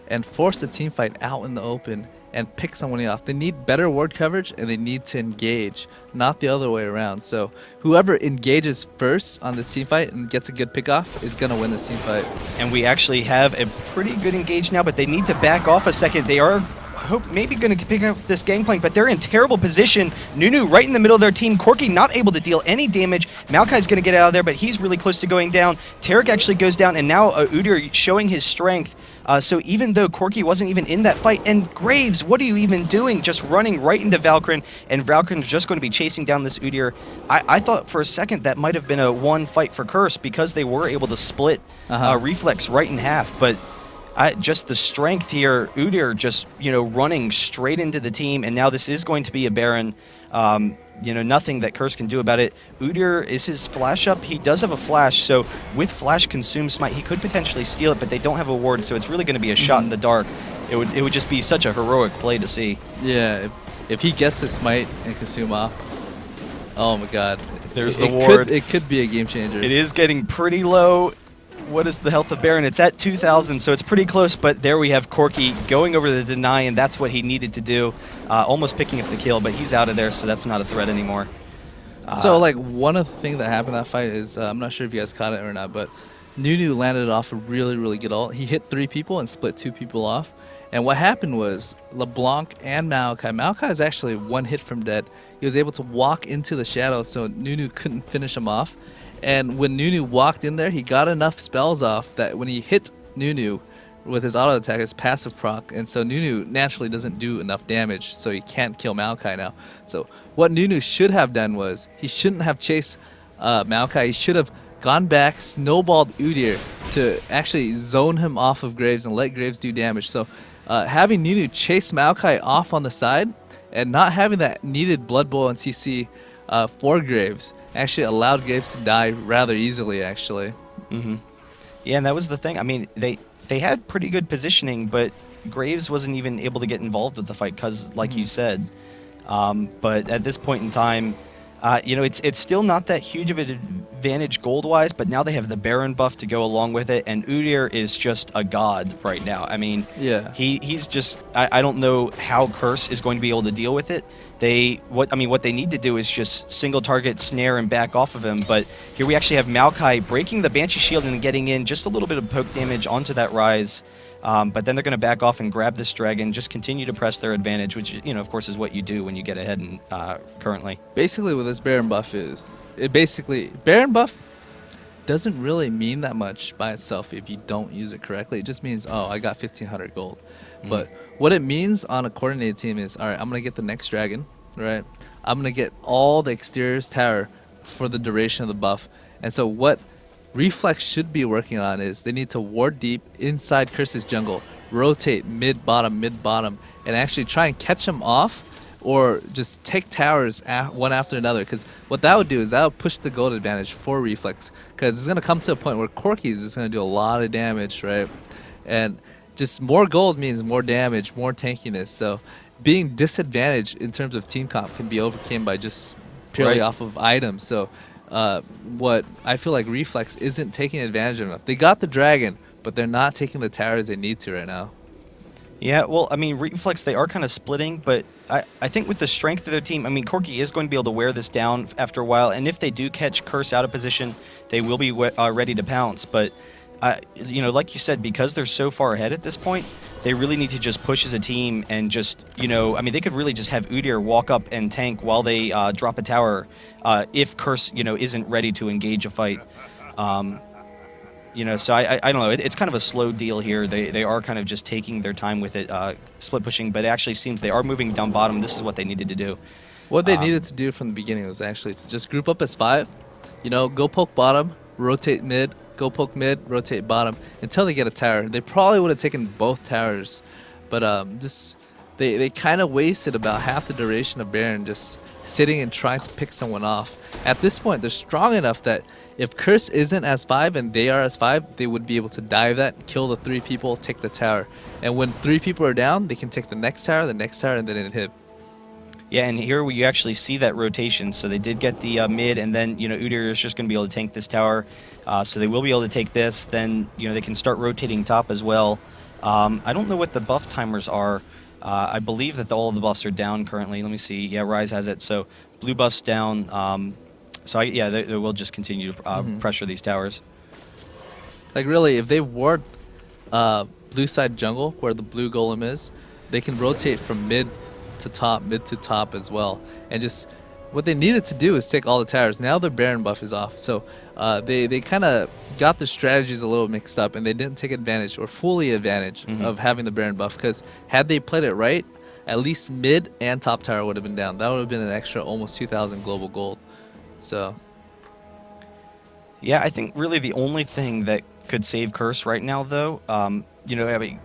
and force the team fight out in the open and pick someone off. They need better ward coverage and they need to engage, not the other way around. So whoever engages first on this team fight and gets a good pick off is going to win this team fight. And we actually have a pretty good engage now, but they need to back off a second. They are maybe going to pick up this gangplank, but they're in terrible position. Nunu right in the middle of their team. Corki not able to deal any damage. Maokai's going to get out of there, but he's really close to going down. Tarek actually goes down, and now Udyr showing his strength. So even though Corki wasn't even in that fight, and Graves, what are you even doing? Just running right into Valkrin, and Valkrin's just going to be chasing down this Udyr. I thought for a second that might have been a one fight for Curse because they were able to split Reflex right in half, but just the strength here, Udyr just, running straight into the team, and now this is going to be a Baron. Nothing that Curse can do about it. Udyr, is his flash up? He does have a flash, so with flash consume smite, he could potentially steal it, but they don't have a ward, so it's really going to be a shot in the dark. It would just be such a heroic play to see. Yeah, if he gets a smite and consume off, oh my god. There's the ward. It could be a game changer. It is getting pretty low. What is the health of Baron? It's at 2,000, so it's pretty close, but there we have Corki going over the deny, and that's what he needed to do. Almost picking up the kill, but he's out of there, so that's not a threat anymore. So, one of the things that happened in that fight is, I'm not sure if you guys caught it or not, but Nunu landed off a really, really good ult. He hit 3 people and split 2 people off. And what happened was LeBlanc and Maokai is actually 1 hit from dead. He was able to walk into the shadow, so Nunu couldn't finish him off. And when Nunu walked in there, he got enough spells off that when he hit Nunu with his auto attack, his passive proc, and so Nunu naturally doesn't do enough damage, so he can't kill Maokai now. So what Nunu should have done was, he shouldn't have chased Maokai. He should have gone back, snowballed Udyr to actually zone him off of Graves and let Graves do damage. So having Nunu chase Maokai off on the side and not having that needed Blood Bowl and CC for Graves actually allowed Graves to die rather easily, actually. Yeah, and that was the thing. I mean, they had pretty good positioning, but Graves wasn't even able to get involved with the fight because, like you said, but at this point in time, it's still not that huge of an advantage gold-wise, but now they have the Baron buff to go along with it, and Udyr is just a god right now. I mean, yeah, he's just, I don't know how Curse is going to be able to deal with it. What they need to do is just single target, snare, and back off of him. But here we actually have Maokai breaking the Banshee shield and getting in just a little bit of poke damage onto that Rise. But then they're going to back off and grab this dragon, just continue to press their advantage, which, of course, is what you do when you get ahead currently. Basically, what this Baron buff is, Baron buff doesn't really mean that much by itself if you don't use it correctly. It just means, oh, I got 1,500 gold. But what it means on a coordinated team is, all right, I'm going to get the next dragon, right? I'm going to get all the exterior's tower for the duration of the buff. And so what Reflex should be working on is they need to ward deep inside Curse's jungle, rotate mid-bottom, and actually try and catch him off or just take towers one after another. Because what that would do is that would push the gold advantage for Reflex. Because it's going to come to a point where Corki's is going to do a lot of damage, right? And just more gold means more damage, more tankiness. So being disadvantaged in terms of team comp can be overcome by just purely off of items. So what I feel like Reflex isn't taking advantage of enough. They got the dragon, but they're not taking the towers they need to right now. Yeah, well, I mean, Reflex, they are kind of splitting, but I think with the strength of their team, I mean, Corki is going to be able to wear this down after a while, and if they do catch Curse out of position, they will be ready to pounce. But, like you said, because they're so far ahead at this point, they really need to just push as a team and just, I mean, they could really just have Udyr walk up and tank while they drop a tower if Curse, isn't ready to engage a fight. So I don't know. It's kind of a slow deal here. They are kind of just taking their time with it, split pushing, but it actually seems they are moving down bottom. This is what they needed to do. What they needed to do from the beginning was actually to just group up as 5, go poke bottom, rotate mid, go poke mid, rotate bottom until they get a tower. They probably would have taken both towers, but they kind of wasted about half the duration of Baron just sitting and trying to pick someone off. At this point, they're strong enough that if Curse isn't as 5 and they are as 5, they would be able to dive that, kill the 3 people, take the tower. And when 3 people are down, they can take the next tower, and then inhib. Yeah, and here you actually see that rotation. So they did get the mid, and then Udyr is just going to be able to tank this tower. So they will be able to take this. Then they can start rotating top as well. I don't know what the buff timers are. I believe that all of the buffs are down currently. Let me see. Yeah, Ryze has it. So blue buff's down. They will just continue to pressure these towers. Like really, if they ward blue side jungle where the blue golem is, they can rotate from mid to top as well. And just what they needed to do is take all the towers. Now their Baron buff is off, so they kind of got their strategies a little mixed up, and they didn't take advantage or fully advantage of having the Baron buff. Because had they played it right, at least mid and top tower would have been down. That would have been an extra almost 2,000 global gold. So yeah, I think really the only thing that could save Curse right now, though,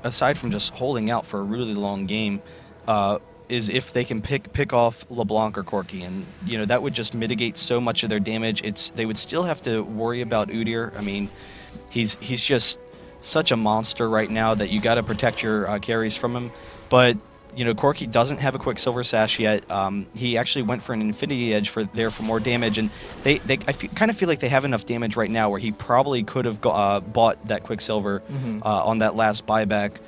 aside from just holding out for a really long game, is if they can pick off LeBlanc or Corki, and that would just mitigate so much of their damage. They would still have to worry about Udyr. I mean, he's just such a monster right now that you got to protect your carries from him. But Corki doesn't have a Quicksilver Sash yet. He actually went for an Infinity Edge for more damage, and I kind of feel like they have enough damage right now where he probably could have bought that Quicksilver on that last buyback.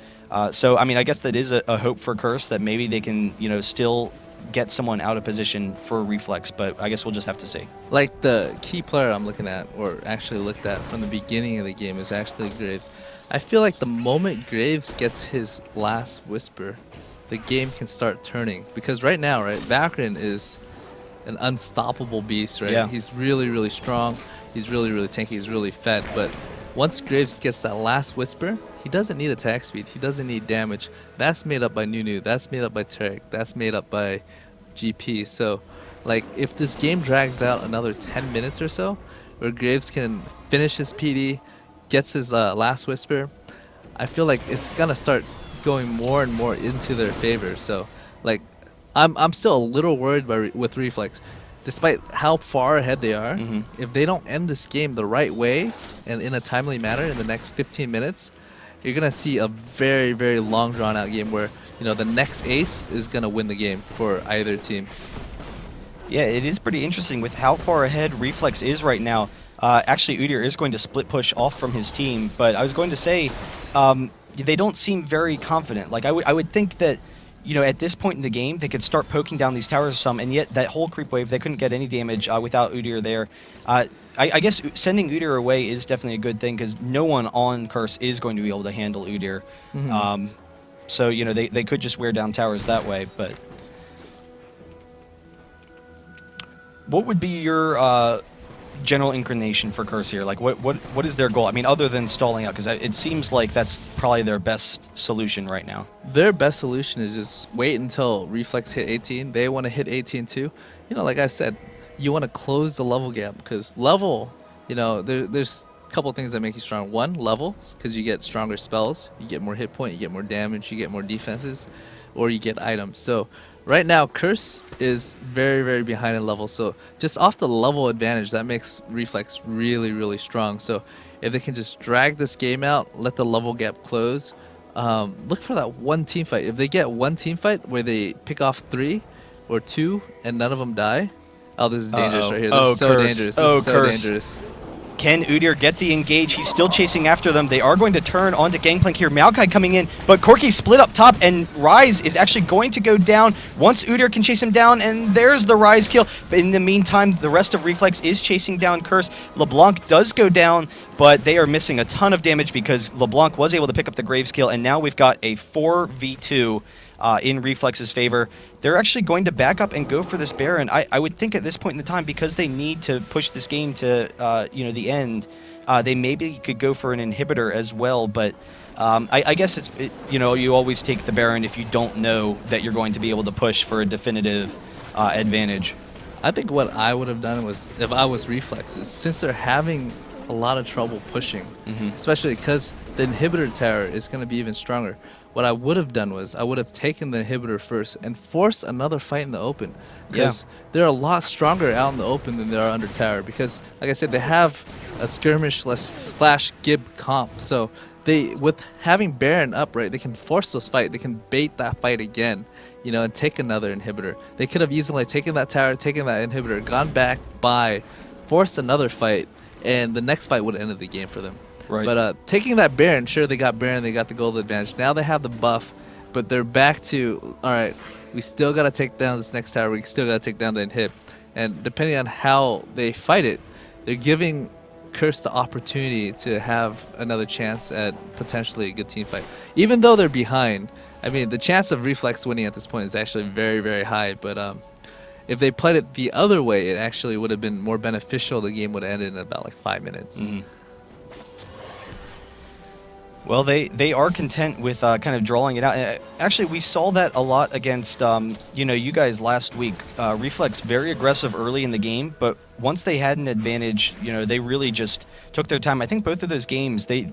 So, I mean, I guess that is a hope for Curse that maybe they can, still get someone out of position for Reflex, but I guess we'll just have to see. Like the key player I'm looking at, or actually looked at from the beginning of the game, is actually Graves. I feel like the moment Graves gets his last Whisper, the game can start turning. Because right now, right, Valkrin is an unstoppable beast, right? Yeah. He's really, really strong. He's really, really tanky. He's really fed. But once Graves gets that last Whisper, he doesn't need attack speed. He doesn't need damage. That's made up by Nunu. That's made up by Tarek. That's made up by GP. So, like, if this game drags out another 10 minutes or so, where Graves can finish his PD, gets his last Whisper, I feel like it's going to start going more and more into their favor. So, like, I'm still a little worried with Reflex. Despite how far ahead they are, if they don't end this game the right way and in a timely manner in the next 15 minutes, you're going to see a very, very long drawn-out game where, the next ace is going to win the game for either team. Yeah, it is pretty interesting with how far ahead Reflex is right now. Actually, Udyr is going to split push off from his team, but I was going to say they don't seem very confident. Like, I would think that at this point in the game, they could start poking down these towers some, and yet that whole creep wave, they couldn't get any damage without Udyr there. I guess sending Udyr away is definitely a good thing, because no one on Curse is going to be able to handle Udyr. So, they could just wear down towers that way, but... What would be your general inclination for Curse here? Like, what is their goal? I mean, other than stalling out, because it seems like that's probably their best solution right now. Their best solution is just wait until Reflex hit 18. They want to hit 18 too. Like I said, you want to close the level gap, because level, there's a couple things that make you strong. One, levels, because you get stronger spells, you get more hit point, you get more damage, you get more defenses, or you get items. So right now, Curse is very, very behind in level. So just off the level advantage, that makes Reflex really, really strong. So if they can just drag this game out, let the level gap close, look for that one team fight. If they get one team fight where they pick off 3 or 2 and none of them die, oh, this is dangerous right here. This is so dangerous. This is so dangerous. Can Udyr get the engage? He's still chasing after them. They are going to turn onto Gangplank here. Maokai coming in, but Corki split up top, and Ryze is actually going to go down once Udyr can chase him down, and there's the Ryze kill. But in the meantime, the rest of Reflex is chasing down Curse. LeBlanc does go down, but they are missing a ton of damage because LeBlanc was able to pick up the Graves kill, and now we've got a 4v2 in Reflex's favor. They're actually going to back up and go for this Baron. I would think at this point in the time, because they need to push this game to the end, they maybe could go for an inhibitor as well. But I guess you always take the Baron if you don't know that you're going to be able to push for a definitive advantage. I think what I would have done was, if I was Reflexes, since they're having a lot of trouble pushing, especially because the inhibitor tower is going to be even stronger. What I would have done was I would have taken the inhibitor first and forced another fight in the open, because they're a lot stronger out in the open than they are under tower, because like I said, they have a skirmish slash gib comp, so they, with having Baron up, right, they can force those fight, they can bait that fight again, you know, and take another inhibitor. They could have easily taken that tower, taken that inhibitor, gone back by, forced another fight, and the next fight would have ended the game for them. Right. But taking that Baron, sure, they got Baron, they got the gold advantage. Now they have the buff, but they're back to, all right, we still got to take down this next tower, we still got to take down the inhib. And depending on how they fight it, they're giving Curse the opportunity to have another chance at potentially a good team fight. Even though they're behind, I mean, the chance of Reflex winning at this point is actually very, very high. But if they played it the other way, it actually would have been more beneficial. The game would have ended in about like 5 minutes. Well, they are content with kind of drawing it out. Actually, we saw that a lot against, you guys last week. Reflex very aggressive early in the game, but once they had an advantage, they really just took their time. I think both of those games, they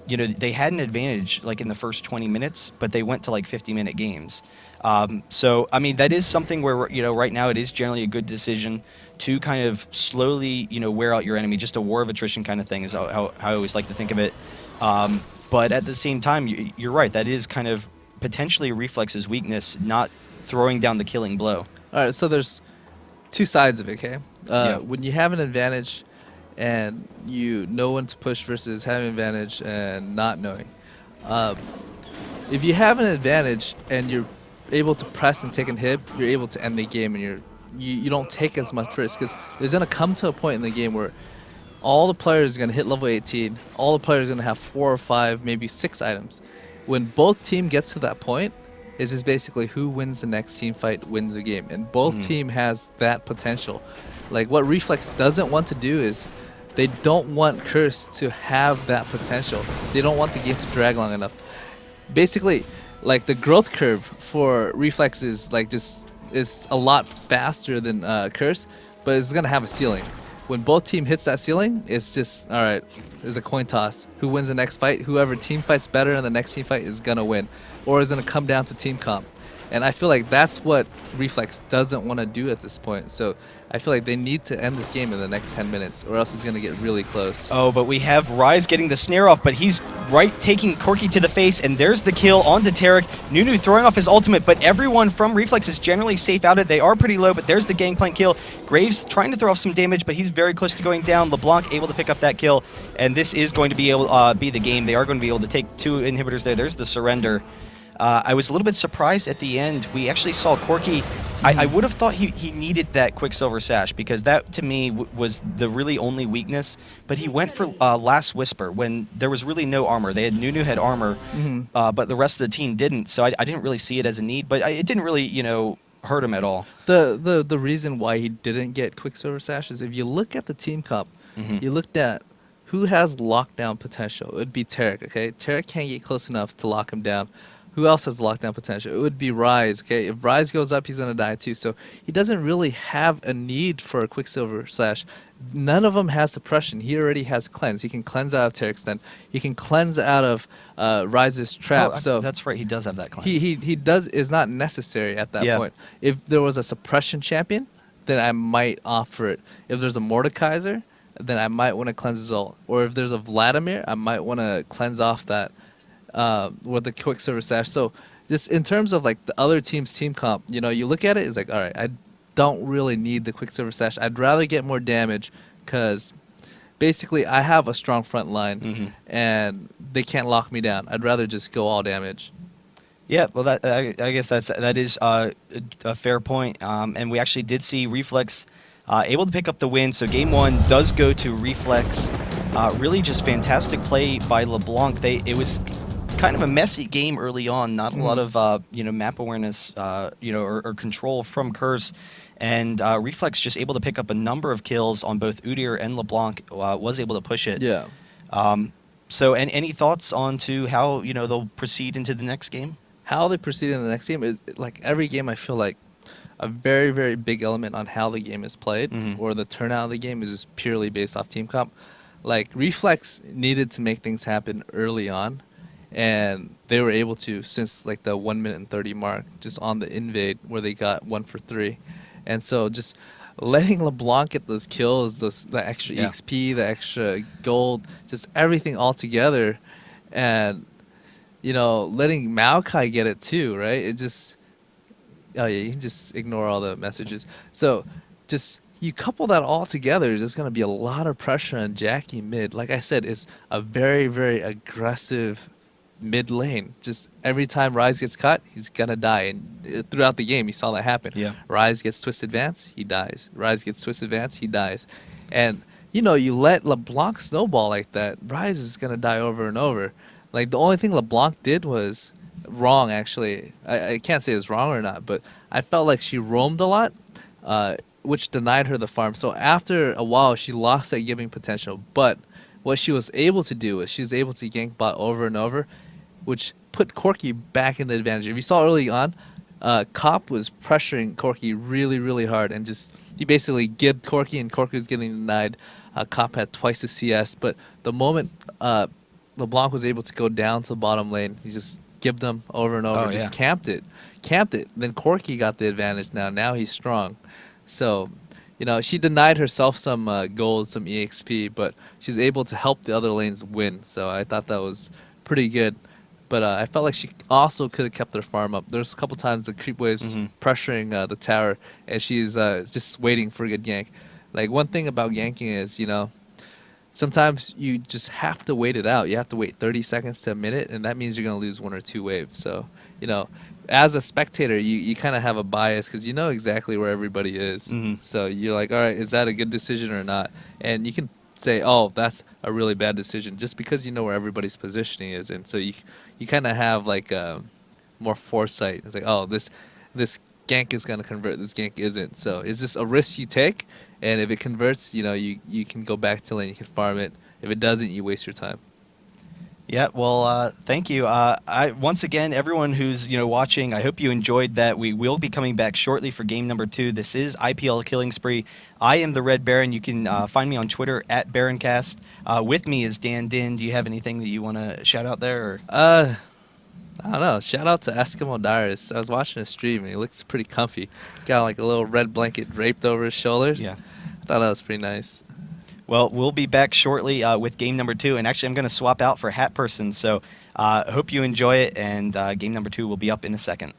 had an advantage like in the first 20 minutes, but they went to like 50-minute games. So, I mean, that is something where, right now it is generally a good decision to kind of slowly, wear out your enemy. Just a war of attrition kind of thing is how I always like to think of it. But at the same time, you're right. That is kind of potentially Reflex's weakness, not throwing down the killing blow. All right, so there's two sides of it, okay? When you have an advantage and you know when to push versus having an advantage and not knowing. If you have an advantage and you're able to press and take an hit, you're able to end the game, and you don't take as much risk, because there's going to come to a point in the game where all the players are going to hit level 18. All the players are going to have 4 or 5, maybe 6 items. When both team gets to that point, is just basically who wins the next team fight wins the game. And both team has that potential. Like, what Reflex doesn't want to do is they don't want Curse to have that potential. They don't want the game to drag long enough. Basically, like, the growth curve for Reflex is is a lot faster than Curse, but it's going to have a ceiling. When both team hits that ceiling, it's just, all right, there's a coin toss. Who wins the next fight? Whoever team fights better in the next team fight is going to win. Or is going to come down to team comp. And I feel like that's what Reflex doesn't want to do at this point. So I feel like they need to end this game in the next 10 minutes, or else it's going to get really close. Oh, but we have Rise getting the snare off, but he's taking Corki to the face, and there's the kill onto Tarek. Nunu throwing off his ultimate, but everyone from Reflex is generally safe out. They are pretty low, but there's the Gangplank kill. Graves trying to throw off some damage, but he's very close to going down. LeBlanc able to pick up that kill, and this is going to be able be the game. They are going to be able to take 2 inhibitors there. There's the surrender. I was a little bit surprised at the end. We actually saw Corki. I would have thought he needed that Quicksilver Sash, because that, to me, was the really only weakness. But he went for Last Whisper when there was really no armor. Nunu had armor, but the rest of the team didn't. So I didn't really see it as a need. But it didn't really, hurt him at all. The reason why he didn't get Quicksilver Sash is, if you look at the team comp, you looked at who has lockdown potential. It would be Tarek, okay? Tarek can't get close enough to lock him down. Who else has lockdown potential? It would be Rise, okay? If Rise goes up, he's going to die too. So he doesn't really have a need for a Quicksilver Slash. None of them has suppression. He already has cleanse. He can cleanse out of Tarek's Den. He can cleanse out of Rise's trap. So that's right. He does have that cleanse. He does, is not necessary at that point. If there was a suppression champion, then I might opt for it. If there's a Mordekaiser, then I might want to cleanse his ult. Or if there's a Vladimir, I might want to cleanse off that with the Quicksilver Sash. So just in terms of like the other team's team comp, you look at it, it's like, all right, I don't really need the Quicksilver Sash. I'd rather get more damage, because basically I have a strong front line and they can't lock me down. I'd rather just go all damage. Yeah, well, I guess that is a fair point. And we actually did see Reflex able to pick up the win. So game 1 does go to Reflex. Really just fantastic play by LeBlanc. It was kind of a messy game early on, not a lot of map awareness or control from Curse, and Reflex just able to pick up a number of kills on both Udyr and LeBlanc, was able to push it. Yeah. So any thoughts on to how they'll proceed into the next game? How they proceed in the next game is, like, every game I feel like a very, very big element on how the game is played, or the turnout of the game is just purely based off team comp. like Reflex needed to make things happen early on, and they were able to since like the 1 minute and 30 mark, just on the invade where they got 1 for 3, and so just letting LeBlanc get those kills, the extra EXP, the extra gold, just everything all together, and letting Maokai get it too, right? It just oh yeah, you can just ignore all the messages. So just you couple that all together, there's going to be a lot of pressure on Nyjacky mid. Like I said, it's a very, very aggressive mid lane. Just every time Rise gets cut, he's going to die. And throughout the game, you saw that happen. Yeah. Rise gets Twist Advance, he dies. Rise gets Twist Advance, he dies. And, you let LeBlanc snowball like that, Rise is going to die over and over. Like, the only thing LeBlanc did was wrong, actually. I can't say it's wrong or not, but I felt like she roamed a lot, which denied her the farm. So after a while, she lost that giving potential. But what she was able to do is she was able to gank bot over and over, which put Corki back in the advantage. If you saw early on, Cop was pressuring Corki really, really hard, and just he basically gibbed Corki, and Corki was getting denied. Cop had twice the CS, but the moment LeBlanc was able to go down to the bottom lane, he just gibbed them over and over, camped it. Then Corki got the advantage now he's strong. So, she denied herself some gold, some EXP, but she's able to help the other lanes win. So I thought that was pretty good. But I felt like she also could have kept her farm up. There's a couple times the creep waves pressuring the tower, and she's just waiting for a good gank. Like, one thing about ganking is, sometimes you just have to wait it out. You have to wait 30 seconds to a minute, and that means you're going to lose 1 or 2 waves. So, as a spectator, you kind of have a bias because you know exactly where everybody is. So you're like, all right, is that a good decision or not? And you can say, oh, that's a really bad decision just because you know where everybody's positioning is. And so you kind of have like more foresight. It's like, oh, this gank is going to convert, this gank isn't. So it's just a risk you take, and if it converts, you can go back to lane, you can farm it. If it doesn't, you waste your time. Yeah, well, thank you. Once again, everyone who's watching, I hope you enjoyed that. We will be coming back shortly for game number 2. This is IPL Killing Spree. I am the Red Baron. You can find me on Twitter at BaronCast. With me is Dan Dinh. Do you have anything that you want to shout out there? Or? I don't know. Shout out to Eskimo Darius. I was watching a stream and he looks pretty comfy. Got like a little red blanket draped over his shoulders. Yeah, I thought that was pretty nice. Well, we'll be back shortly with game number 2, and actually I'm going to swap out for HatPerson, so hope you enjoy it, and game number 2 will be up in a second.